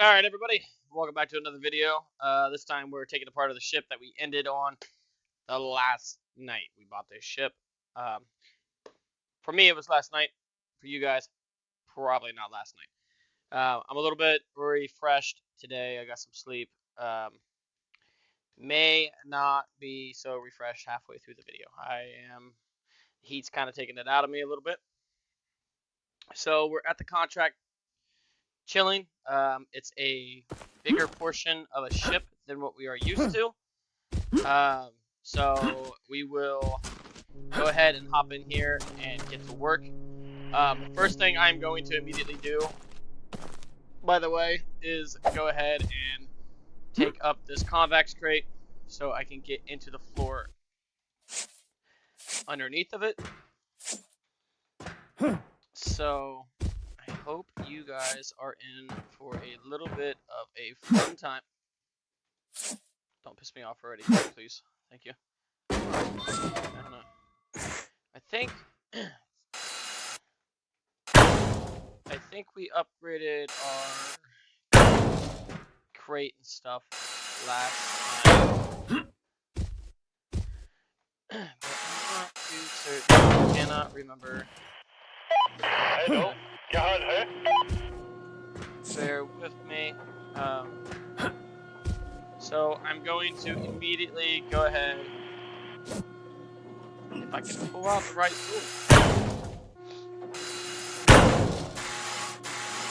Alright, everybody, welcome back to another video. This time we're taking apart of the ship that we ended on the last night. We bought this ship. For me, it was last night. For you guys, probably not last night. I'm a little bit refreshed today. I got some sleep. May not be so refreshed halfway through the video. Heat's kind of taking it out of me a little bit. So we're at the contract chilling. It's a bigger portion of a ship than what we are used to. So we will go ahead and hop in here and get to work. First thing I'm going to immediately do, by the way, is go ahead and take up this convex crate so I can get into the floor underneath of it. So I hope you guys are in for a little bit of a fun time. Don't piss me off already, please. Thank you. I don't know. I think we upgraded our crate and stuff last time. But I'm not too certain. I cannot remember. Hello. Bear with me. So I'm going to immediately go ahead. If I can pull out the right tool. I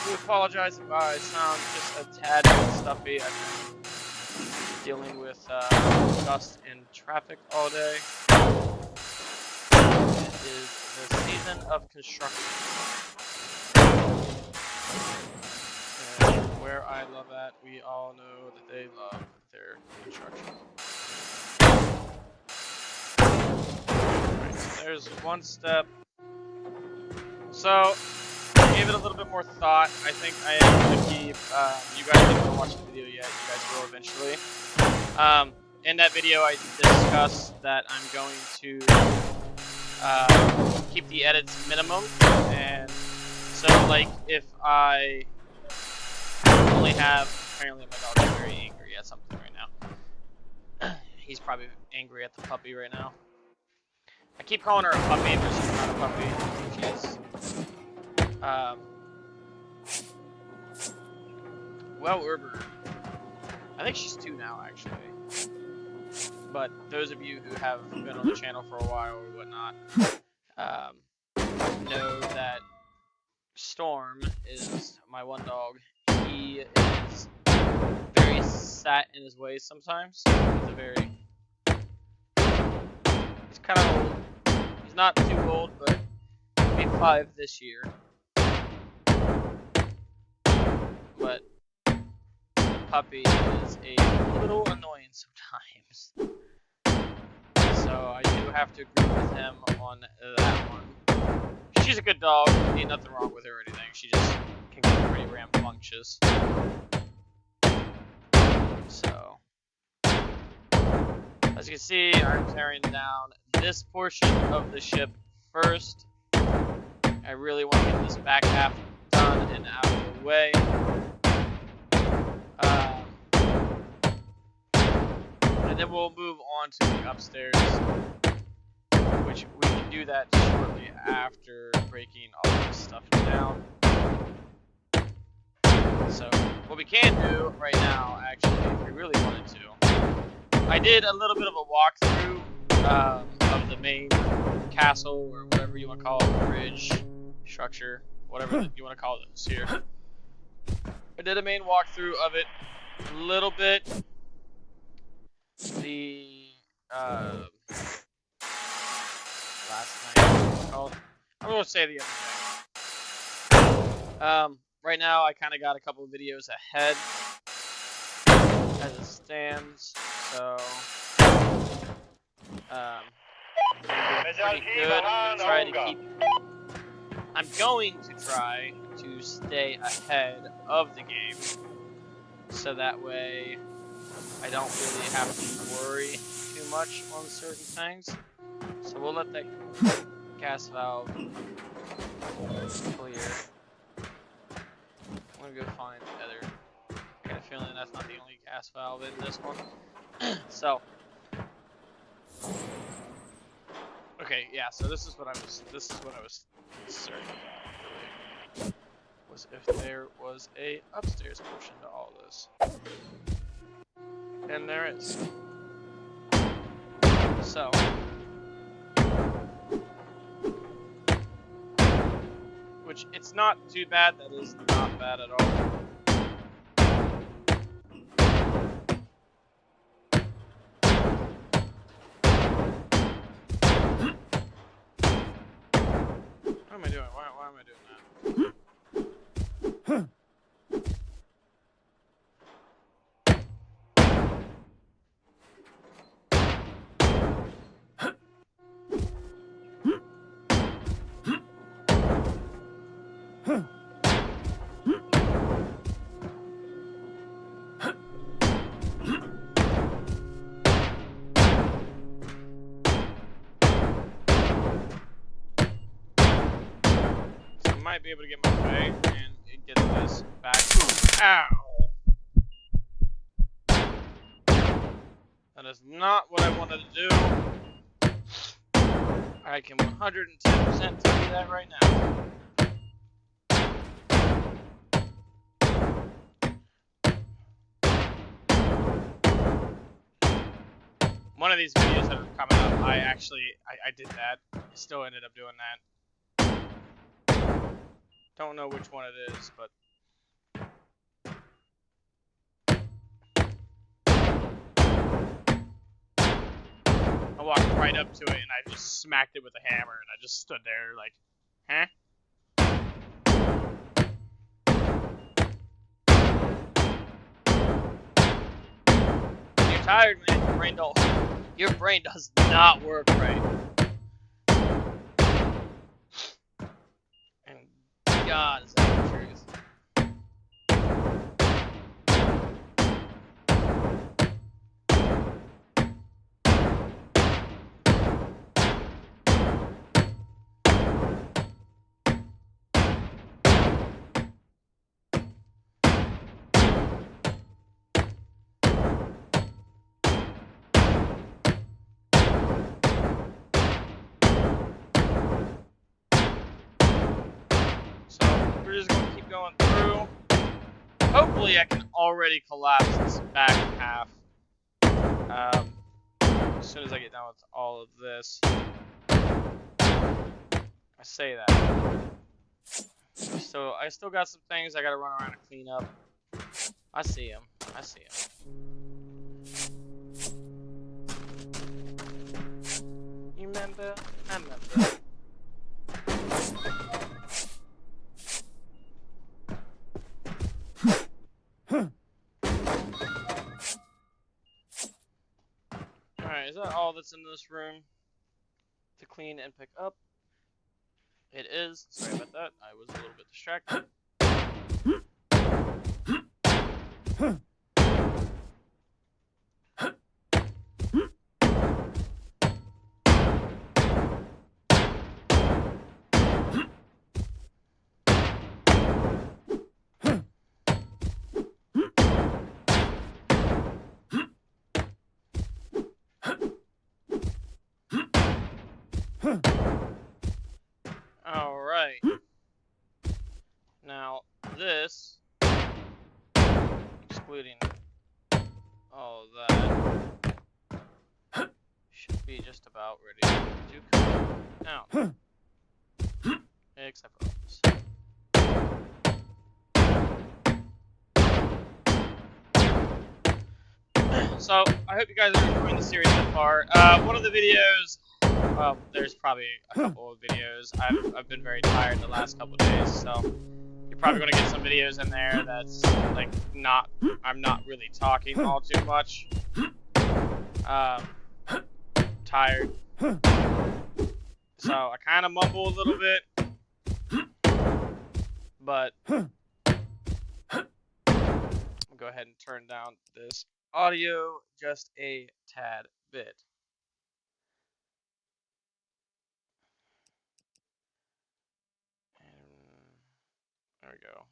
do apologize if I sound just a tad bit stuffy. I've been dealing with dust and traffic all day. It is the season of construction. And where I love at, we all know that they love their construction. Alright, so there's one step. So, I gave it a little bit more thought. I think I am going to keep, you guys haven't watched the video yet, you guys will eventually. In that video I discussed that I'm going to keep the edits minimum, and so like if I only have, apparently my dog is very angry at something right now. He's probably angry at the puppy right now. I keep calling her a puppy, but she's not a puppy. She's well, Uber. I think she's 2 now, actually. But those of you who have been on the channel for a while or whatnot, know that Storm is my one dog. He is very set in his ways sometimes. He's kind of old. He's not too old, but he'll be 5 this year. But the puppy is a little annoying sometimes. So I do have to agree with him on that one. She's a good dog. Ain't nothing wrong with her or anything. She just can get pretty rambunctious. So, as you can see, I'm tearing down this portion of the ship first. I really want to get this back half done and out of the way. And then we'll move on to the upstairs, which we can do that shortly after breaking all this stuff down. So, what we can do right now, actually, if we really wanted to, I did a little bit of a walkthrough of the main castle, or whatever you want to call it, bridge, structure, whatever you want to call this here. I did a main walkthrough of it a little bit. The last night, what was it called? I'm going to say the other day. Right now, I kind of got a couple of videos ahead as it stands, so pretty good. I'm going to try to stay ahead of the game, so that way I don't really have to worry too much on certain things. So we'll let that gas valve clear. I'm gonna go find the other feeling that's not the only gas valve in this one. So, okay, yeah. So this is what I was concerned about. Really, was if there was a upstairs portion to all this, and there is. So. Which, it's not too bad, that is not bad at all. What am I doing? Why am I doing that? So I might be able to get my way and get this back. Ow! That is not what I wanted to do. I can 110% tell you that right now. One of these videos that are coming up, I did that. I still ended up doing that. Don't know which one it is, but I walked right up to it and I just smacked it with a hammer and I just stood there like, huh? When you're tired, man, your brain does not work right. And God, is that the truth? So we're just gonna keep going through. Hopefully I can already collapse this back half. As soon as I get done with all of this. I say that. So I still got some things I gotta run around and clean up. I see him. I see him. You remember? I remember. Alright, is that all that's in this room to clean and pick up? It is. Sorry about that. I was a little bit distracted. Alright. Now, this, excluding all of that, should be just about ready to come out. Except for this. So, I hope you guys are enjoying the series so far. One of the videos, well, there's probably a couple of videos. I've been very tired the last couple of days, so you're probably going to get some videos in there that's, like, I'm not really talking all too much. Tired. So, I kind of mumble a little bit, but I'm going to go ahead and turn down this audio just a tad bit. And there we go.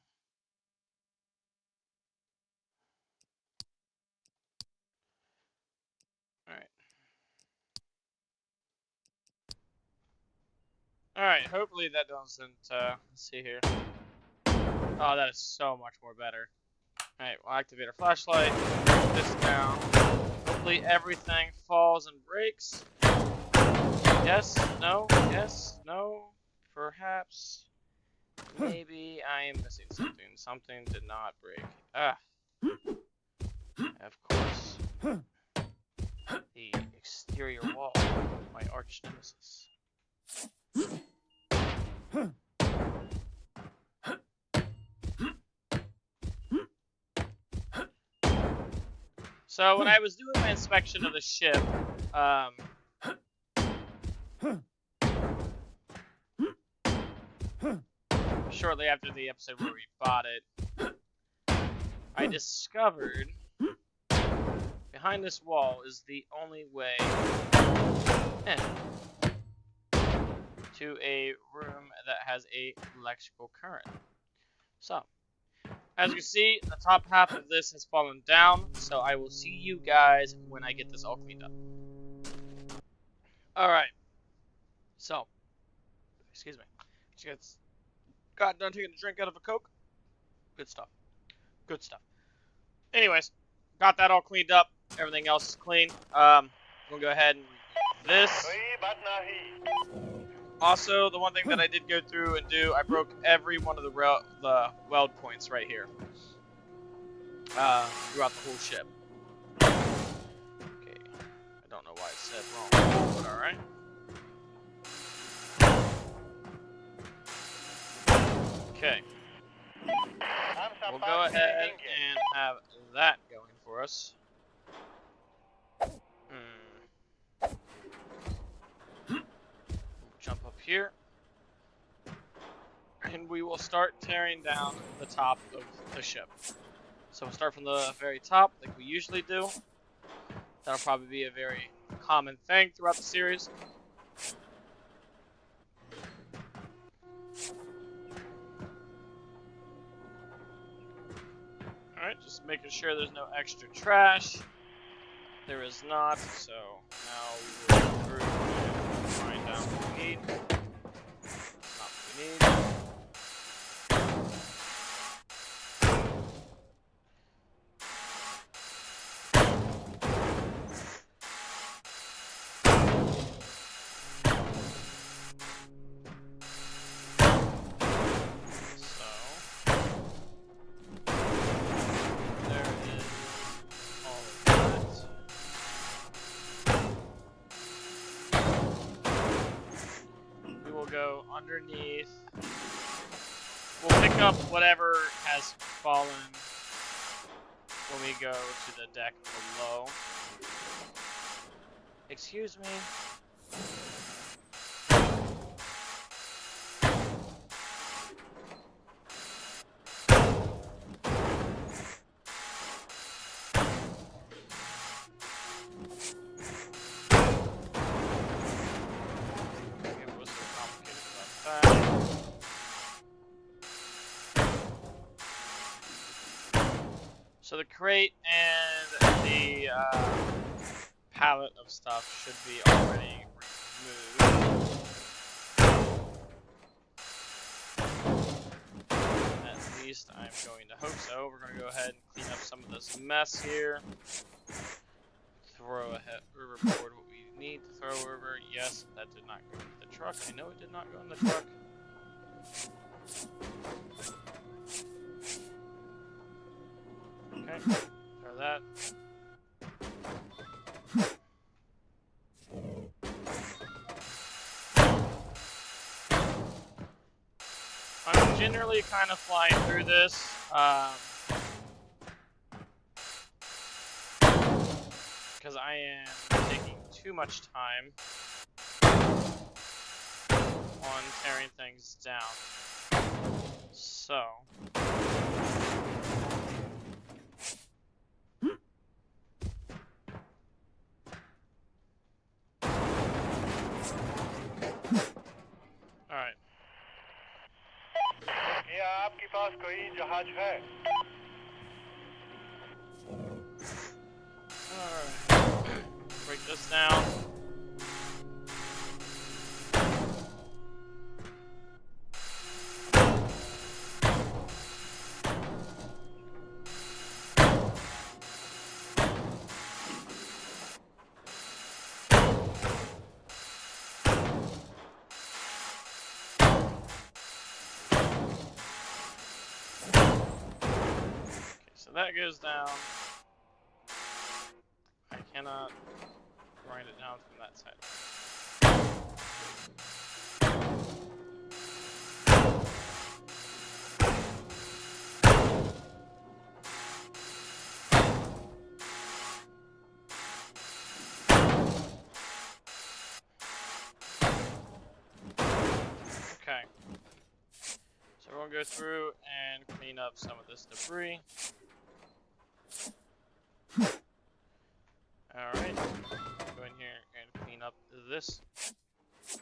Alright, hopefully that doesn't, let's see here. Oh, that is so much more better. Alright, we'll activate our flashlight, put this down. Hopefully everything falls and breaks. Yes, no, yes, no, perhaps. Maybe I am missing something. Something did not break. Ah. Of course. The exterior wall, my arch nemesis. So when I was doing my inspection of the ship, shortly after the episode where we bought it, I discovered behind this wall is the only way to a room that has a electrical current. So, as you can see, the top half of this has fallen down, so I will see you guys when I get this all cleaned up. Alright, so, excuse me, just got done taking a drink out of a Coke. Good stuff. Good stuff. Anyways, got that all cleaned up. Everything else is clean. We'll go ahead and this. Also, the one thing that I did go through and do, I broke every one of the weld points right here. Throughout the whole ship. Okay. I don't know why it said wrong, but alright. Okay. We'll go ahead and have that going for us. Jump up here. And we will start tearing down the top of the ship. So we'll start from the very top, like we usually do. That'll probably be a very common thing throughout the series. Alright, just making sure there's no extra trash. There is not, so now we will go through and find out what we need. Not what we need. Go underneath. We'll pick up whatever has fallen when we go to the deck below. Excuse me. So the crate and the pallet of stuff should be already removed. At least I'm going to hope so. We're going to go ahead and clean up some of this mess here. Throw a overboard what we need to throw over. Yes, that did not go in the truck. I know it did not go in the truck. Okay, throw that. I'm generally kind of flying through this, because I am taking too much time on tearing things down. So. Alright. आपके पास कोई जहाज है? Alright. Break this down. So that goes down. I cannot grind it down from that side. Okay. So we're gonna go through and clean up some of this debris. Alright. Go in here and clean up this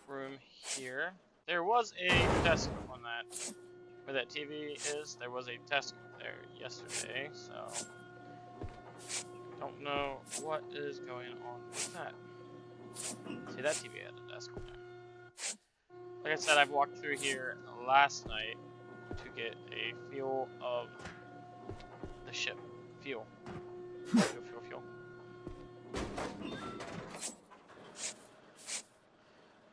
room here. There was a desk on that, where that TV is. There was a desk there yesterday, so don't know what is going on with that. See, that TV had a desk on there. Like I said, I've walked through here last night to get a feel of the ship. Feel.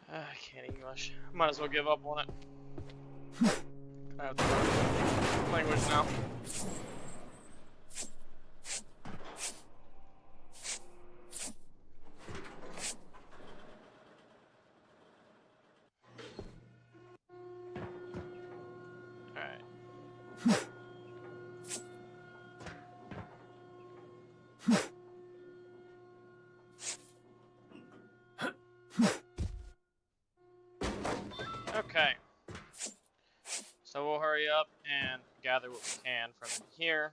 I can't English. Might as well give up on it. I have to learn language now. Alright. Okay. So we'll hurry up and gather what we can from here.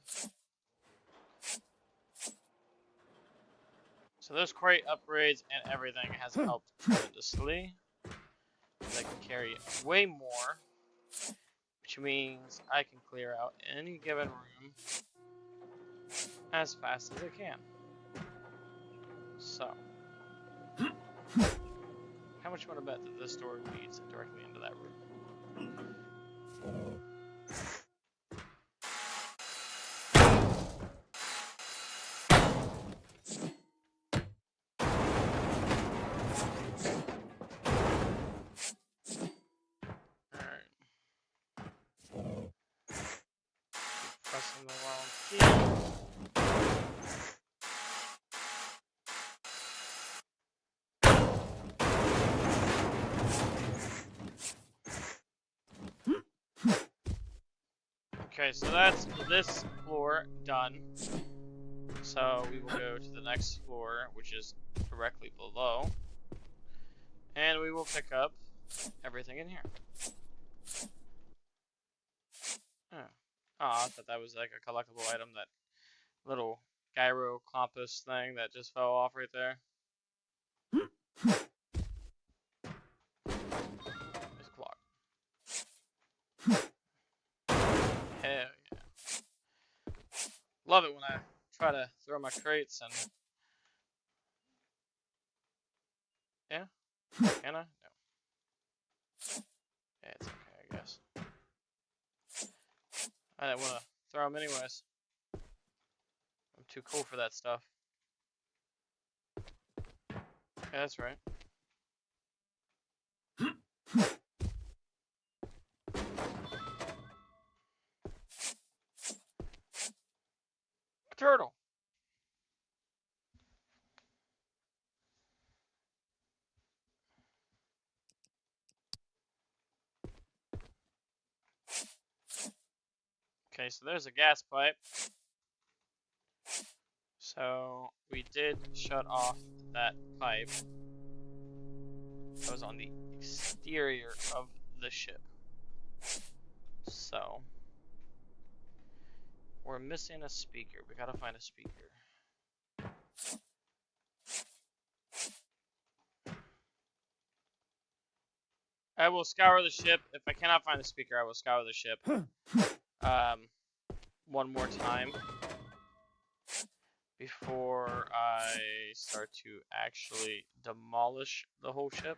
So those crate upgrades and everything has helped tremendously. I can carry way more, which means I can clear out any given room as fast as I can. So, how much you want to bet that this door leads directly into that room? Alright. Pressing the wrong key. Okay, so that's this floor done. So we will go to the next floor, which is directly below. And we will pick up everything in here. Oh, I thought that was like a collectible item, that little gyro compass thing that just fell off right there. This clock. Hell yeah. Love it when I try to throw my crates and... Yeah? Can I? No. Yeah, it's okay, I guess. I didn't want to throw them anyways. I'm too cool for that stuff. Yeah, that's right. A turtle! Okay, so there's a gas pipe. So we did shut off that pipe that was on the exterior of the ship. So we're missing a speaker. We gotta find a speaker. I will scour the ship. If I cannot find the speaker, I will scour the ship one more time before I start to actually demolish the whole ship.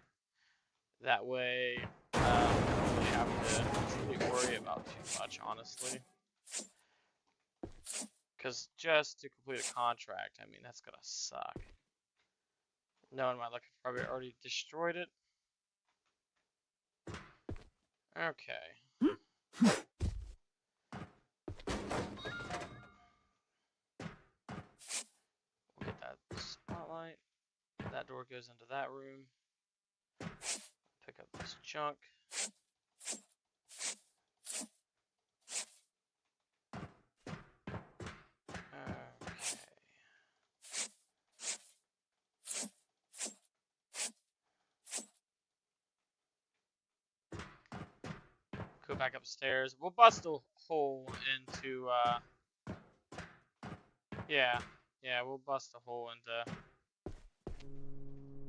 That way, I don't really have to truly worry about too much, honestly. Because just to complete a contract, I mean, that's gonna suck. Knowing my luck, I've probably already destroyed it. Okay. That door goes into that room. Pick up this junk. Okay. Go back upstairs. We'll bust a hole into, yeah, we'll bust a hole into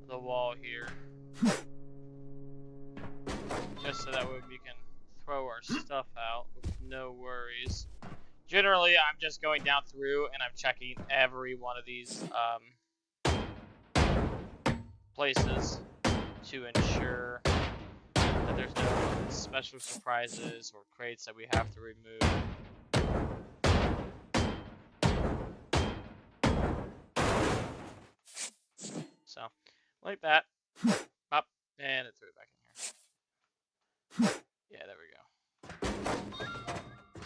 the wall here. Just so that way we can throw our stuff out with no worries. Generally, I'm just going down through and I'm checking every one of these places to ensure that there's no special surprises or crates that we have to remove. So, like that. Up, and it threw it back in here. Yeah, there we go.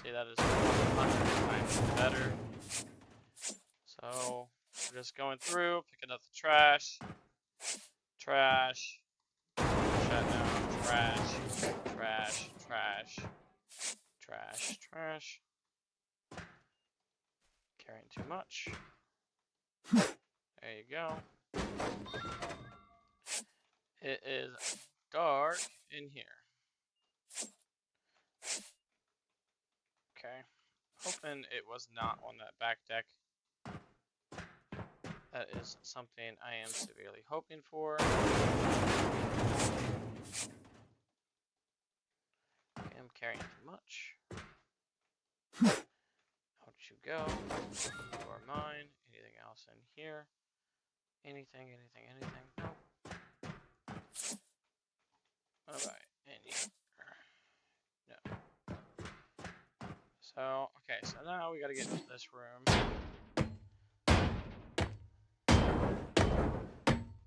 See, that is 100 times better. So, we're just going through, picking up the trash. Trash. Shut down. Trash. Trash. Trash. Trash. Trash. Carrying too much. There you go. It is dark in here. Okay. Hoping it was not on that back deck. That is something I am severely hoping for. Okay, I'm carrying too much. Out you go. You are mine. Anything else in here? Anything? Nope. Alright, in here. No. So, okay, so now we gotta get into this room.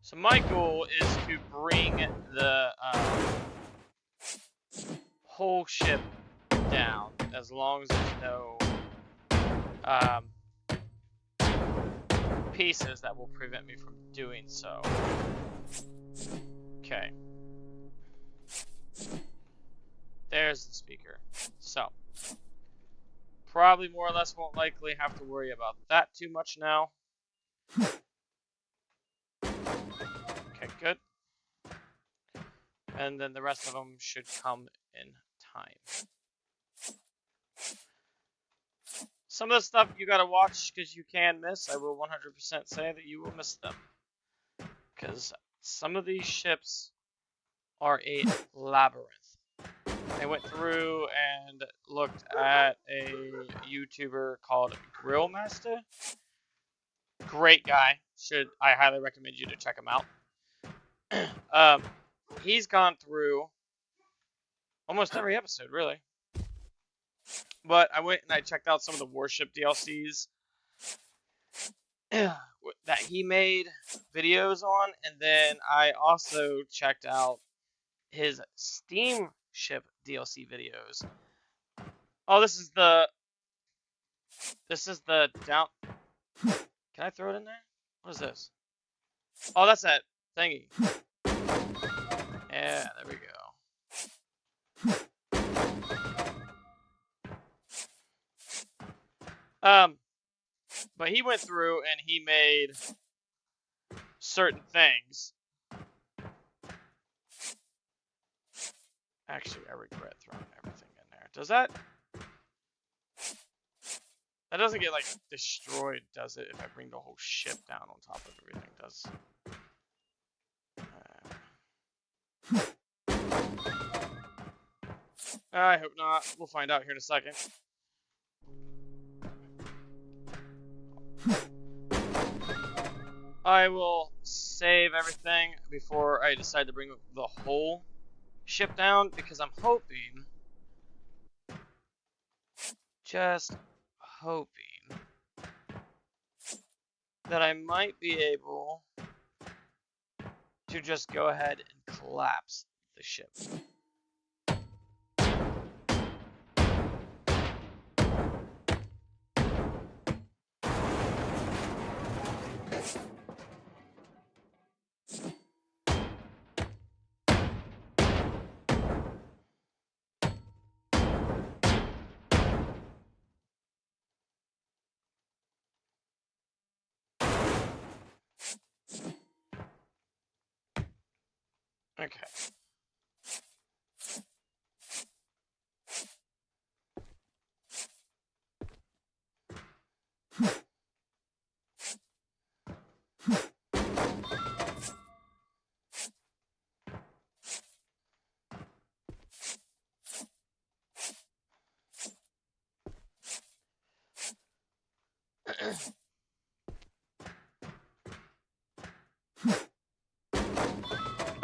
So my goal is to bring the whole ship down, as long as there's no pieces that will prevent me from doing so. Okay. There's the speaker. So, probably more or less won't likely have to worry about that too much now. Okay, good. And then the rest of them should come in time. Some of the stuff you gotta watch because you can miss. I will 100% say that you will miss them. Because some of these ships are a labyrinth. I went through and looked at a YouTuber called Grillmaster. Great guy. I highly recommend you to check him out. He's gone through almost every episode, really. But I went and I checked out some of the Warship DLCs that he made videos on, and then I also checked out his Steamship DLC videos. Oh, this is the down. Can I throw it in there? What is this? Oh, that's that thingy. Yeah, there we go. But he went through and he made certain things. Actually, I regret throwing everything in there. Does that? That doesn't get, like, destroyed, does it, if I bring the whole ship down on top of everything, does... I hope not. We'll find out here in a second. I will save everything before I decide to bring the whole ship down, because I'm hoping, just hoping, that I might be able to just go ahead and collapse the ship. Okay.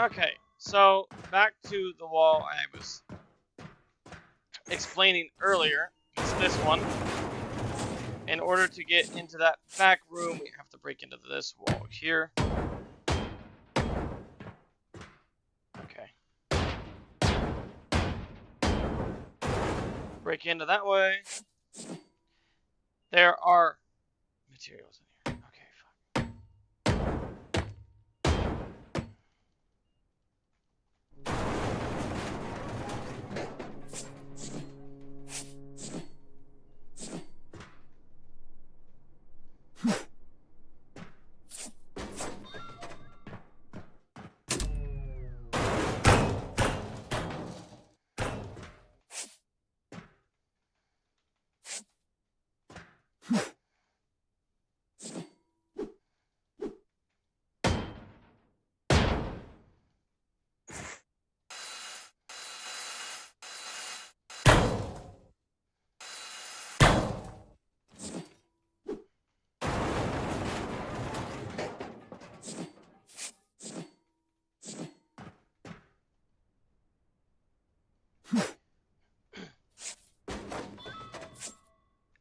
Okay, so back to the wall I was explaining earlier. It's this one. In order to get into that back room, we have to break into this wall here. Okay. Break into that way. There are materials in here. Okay,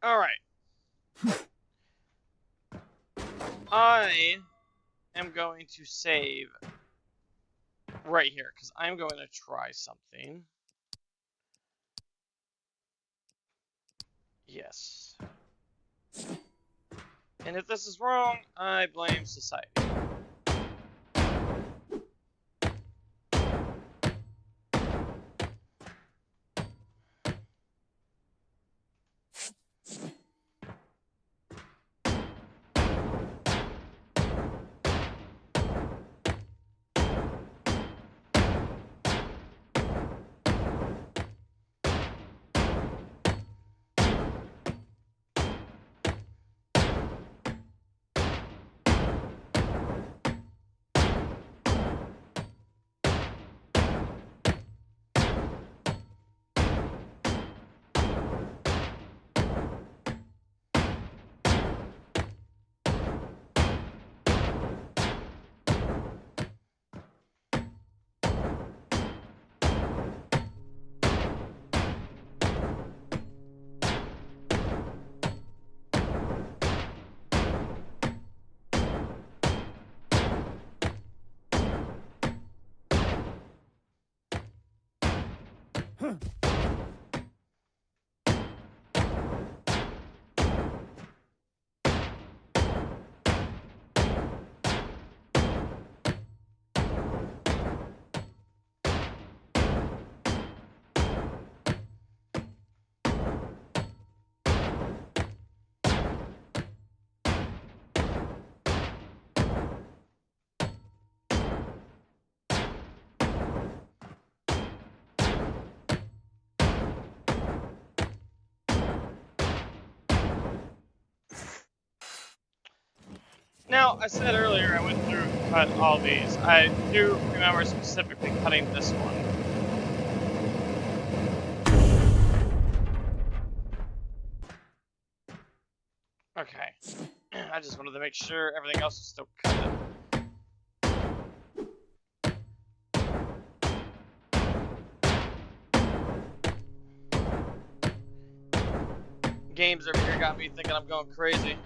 Alright. I am going to save right here, because I'm going to try something. Yes. And if this is wrong, I blame society. Now, I said earlier I went through and cut all these. I do remember specifically cutting this one. Okay. I just wanted to make sure everything else is still cut. Games over here got me thinking I'm going crazy.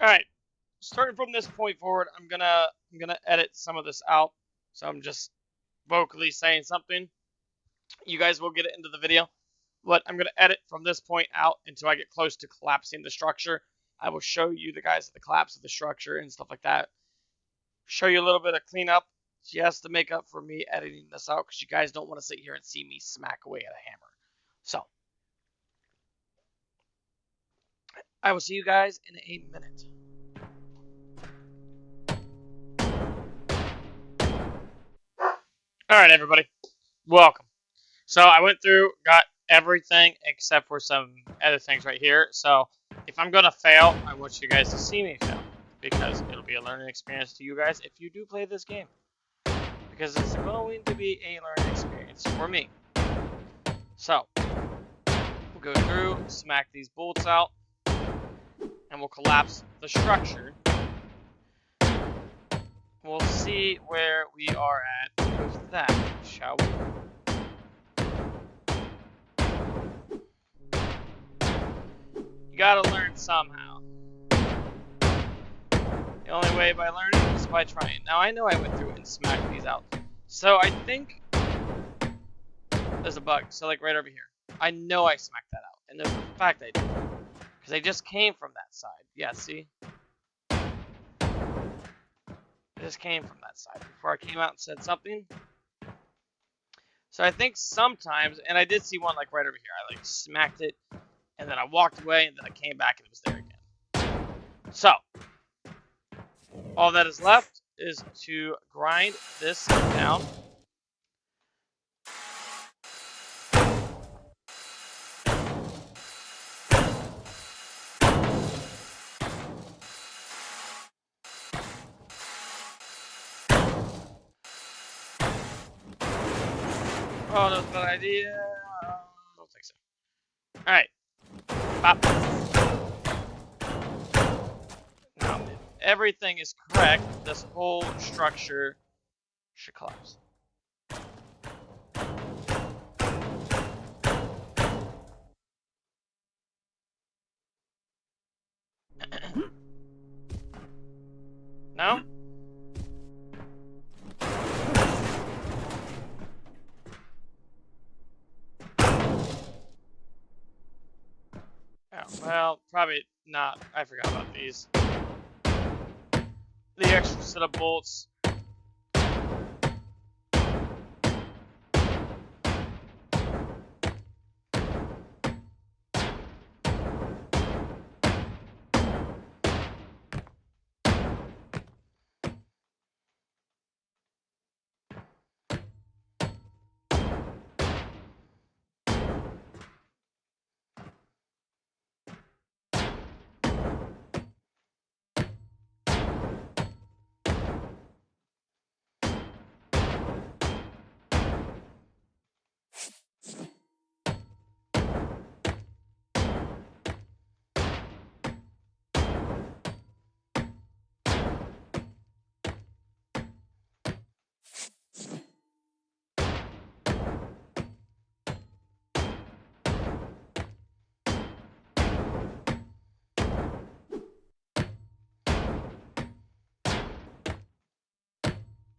Alright, starting from this point forward, I'm gonna edit some of this out. So I'm just vocally saying something. You guys will get it into the video. But I'm gonna edit from this point out until I get close to collapsing the structure. I will show you the guys the collapse of the structure and stuff like that. Show you a little bit of cleanup just to make up for me editing this out, because you guys don't want to sit here and see me smack away at a hammer. So I will see you guys in a minute. Alright, everybody, welcome. So I went through, got everything except for some other things right here. So if I'm gonna fail, I want you guys to see me fail, because it'll be a learning experience to you guys if you do play this game, because it's going to be a learning experience for me. So we'll go through, smack these bolts out, and we'll collapse the structure. We'll see where we are at with that, shall we? You gotta learn somehow. The only way by learning is by trying. Now, I know I went through and smacked these out. So I think there's a bug. So, like, right over here. I know I smacked that out. And there's a fact I did. Because I just came from that side. Yeah, see? I just came from that side before I came out and said something. So I think sometimes, and I did see one, like, right over here. I, like, smacked it, and then I walked away, and then I came back, and it was there again. So all that is left is to grind this down. Oh, that's a bad idea. I don't think so. Alright. Pop. Now, if everything is correct, this whole structure should collapse. No? Oh, well, probably not. I forgot about these. The extra set of bolts.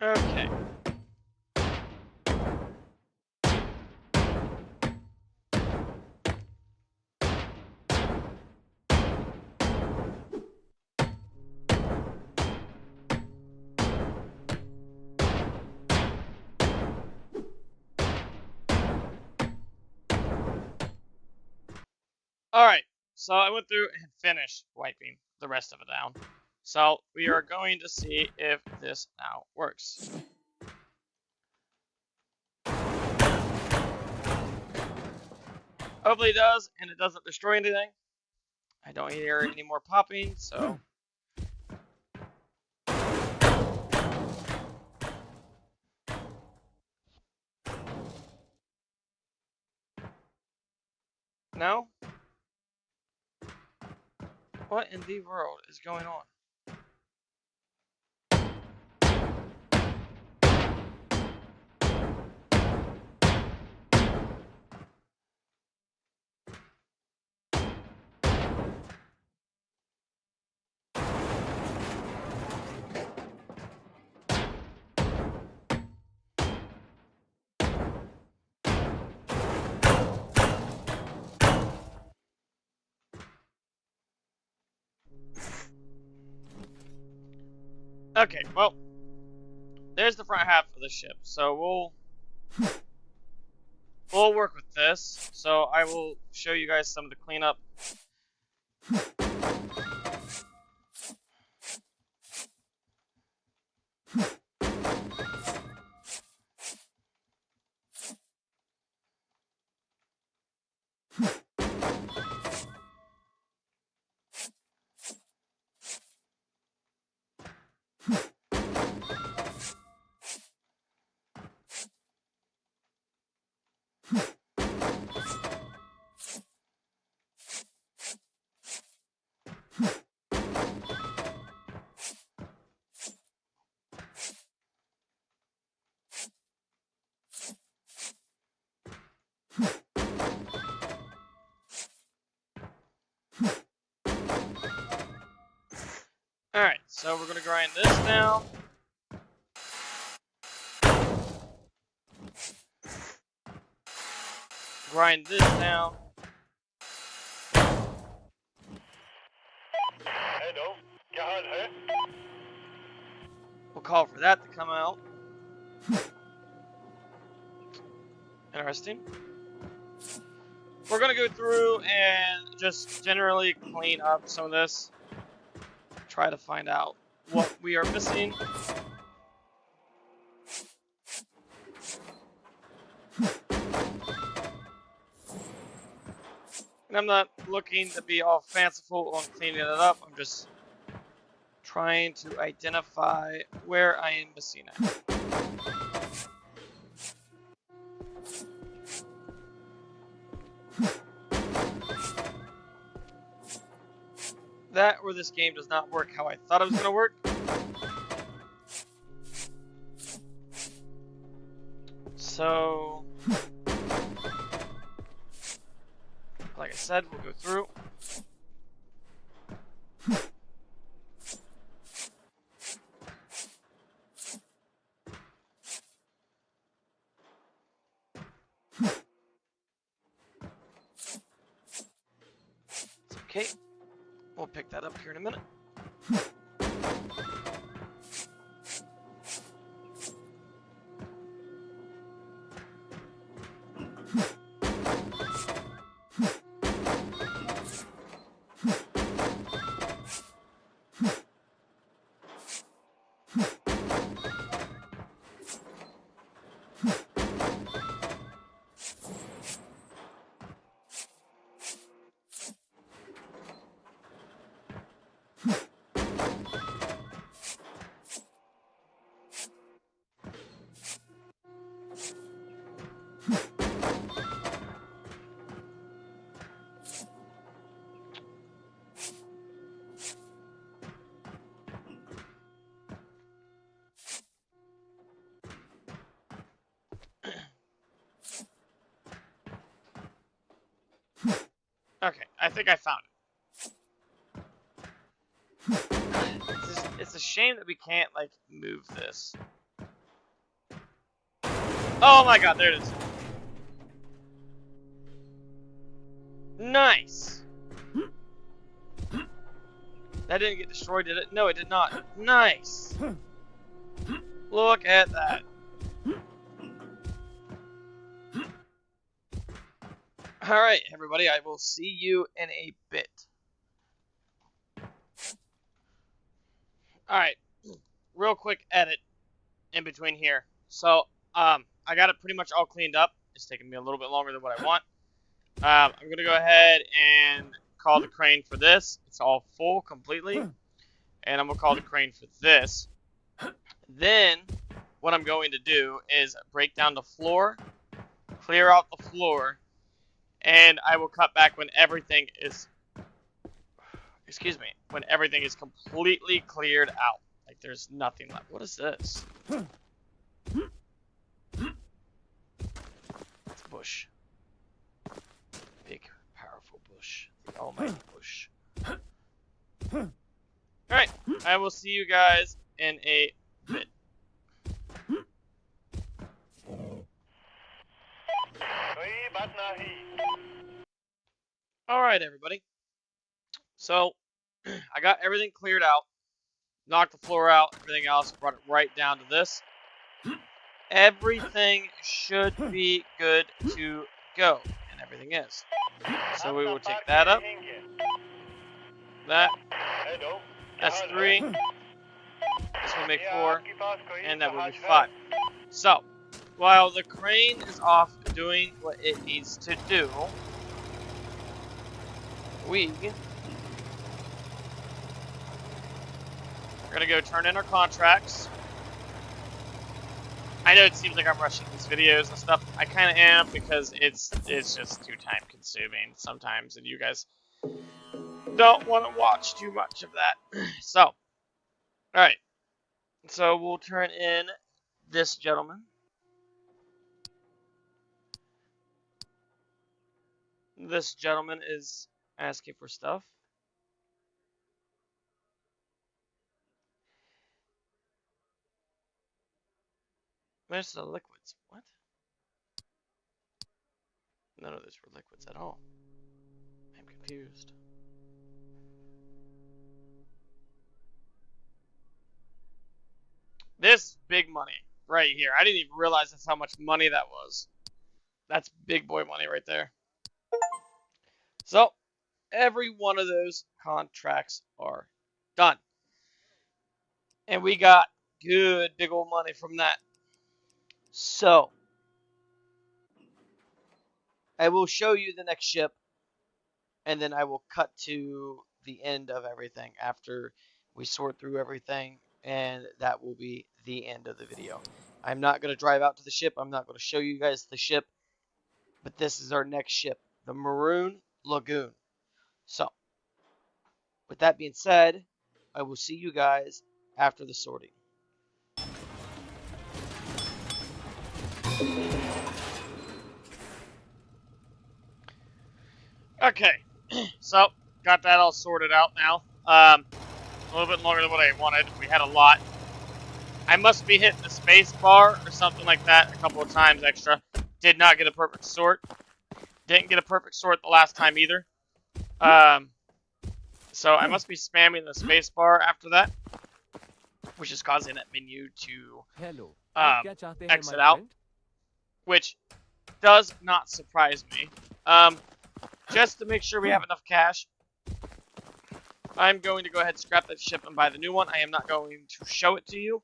Okay. Alright, so I went through and finished wiping the rest of it down. So we are going to see if this now works. Hopefully it does, and it doesn't destroy anything. I don't hear any more popping, so... No? What in the world is going on? Okay, well, there's the front half of the ship. So we'll work with this. So I will show you guys some of the cleanup. Alright, so we're going to grind this down. Grind this down. Hello, जहाज है? We'll call for that to come out. Interesting. We're going to go through and just generally clean up some of this. Try to find out what we are missing. And I'm not looking to be all fanciful on cleaning it up. I'm just trying to identify where I am missing it. That or this game does not work how I thought it was going to work. So, like I said, we'll go through. It's okay. We'll pick that up here in a minute. Okay, I think I found it. It's a shame that we can't, like, move this. Oh my god, there it is. Nice! That didn't get destroyed, did it? No, it did not. Nice! Look at that. Alright, everybody, I will see you in a bit. Alright, real quick edit in between here. So, I got it pretty much all cleaned up. It's taking me a little bit longer than what I want. I'm going to go ahead and call the crane for this. It's all full completely. And I'm going to call the crane for this. Then, what I'm going to do is break down the floor, clear out the floor, and I will cut back when everything is, when everything is completely cleared out. Like, there's nothing left. What is this? It's a bush. Big, powerful bush. The almighty bush. Alright, I will see you guys in a bit. Alright, everybody. So, I got everything cleared out. knocked the floor out, everything else, brought it right down to this. Everything should be good to go, and everything is. So we will take that up. That. That's 3. This will make 4, and that will be 5. So, while the crane is off doing what it needs to do, we're gonna go turn in our contracts. I know it seems like I'm rushing these videos and stuff. I kind of am because it's just too time consuming sometimes, and you guys don't want to watch too much of that. So, all right. So we'll turn in this gentleman. This gentleman is asking for stuff. Where's the liquids? What? None of those were liquids at all. I'm confused. This big money right here. I didn't even realize that's how much money that was. That's big boy money right there. So, every one of those contracts are done. And we got good big old money from that. So, I will show you the next ship, and then I will cut to the end of everything after we sort through everything, and that will be the end of the video. I'm not going to drive out to the ship. I'm not going to show you guys the ship, but this is our next ship, the Maroon Lagoon. So, with that being said, I will see you guys after the sorting. Okay, so got that all sorted out now. A little bit longer than what I wanted. We had a lot. I must be hitting the space bar or something like that a couple of times extra. Did not get a perfect sort. Didn't get a perfect sort the last time either. So I must be spamming the space bar after that, which is causing that menu to exit out, which does not surprise me. Just to make sure we have enough cash, I'm going to go ahead and scrap that ship and buy the new one. I am not going to show it to you,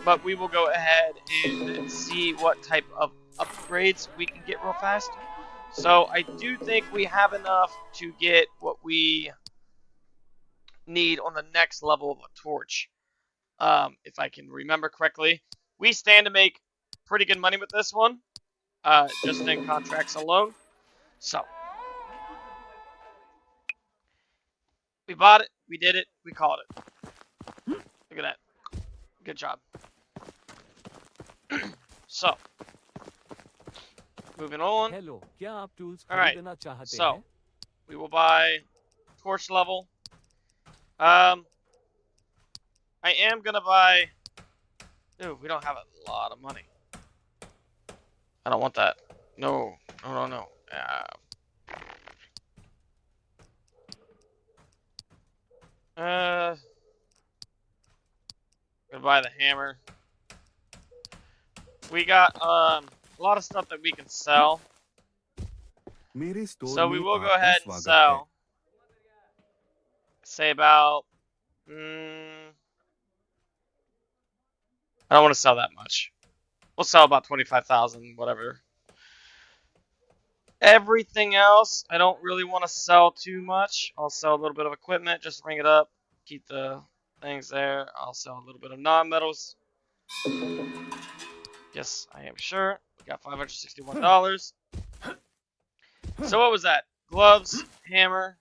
but we will go ahead and see what type of upgrades we can get real fast. So I do think we have enough to get what we need on the next level of a torch. If I can remember correctly, we stand to make pretty good money with this one, just in contracts alone. So, we bought it, we did it, we called it. Look at that. Good job. So, moving on. Alright, so, we will buy torch level. I am gonna buy... Ooh, we don't have a lot of money. I don't want that. No. Gonna buy the hammer. We got a lot of stuff that we can sell. So we will go ahead and sell. Say about I don't want to sell that much. We'll sell about 25,000, whatever. Everything else, I don't really want to sell too much. I'll sell a little bit of equipment, just ring it up, keep the things there. I'll sell a little bit of non-metals. Yes, I am sure. We got $561. So what was that? Gloves, hammer.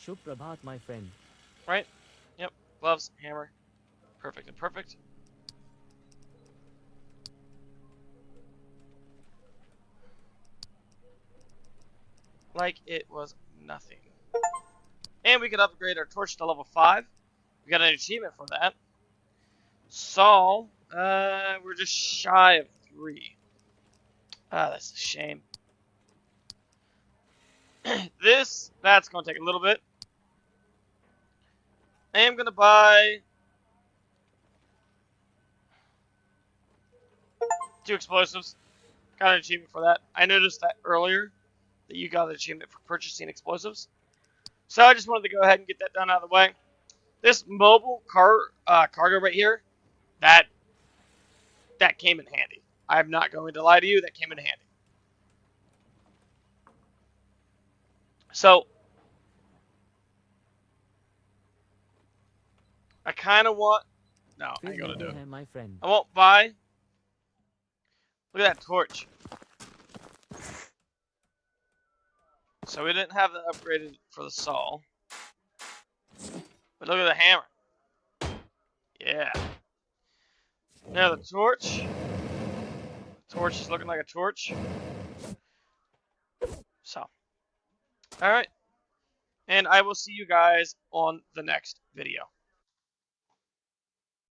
Shubh Prabhat, my friend. Right? Yep. Gloves, hammer. Perfect and perfect. Like it was nothing. And we could upgrade our torch to level 5. We got an achievement for that. So, we're just shy of 3. Ah, that's a shame. That's going to take a little bit. I am going to buy 2 explosives. Got an achievement for that. I noticed that earlier that you got an achievement for purchasing explosives. So I just wanted to go ahead and get that done out of the way. This mobile cargo right here, that came in handy. I'm not going to lie to you, that came in handy. So I kind of want... No, I ain't going to do it. My friend. I won't buy... Look at that torch. So we didn't have that upgraded for the saw. But look at the hammer. Yeah. Now the torch. The torch is looking like a torch. So. Alright. And I will see you guys on the next video.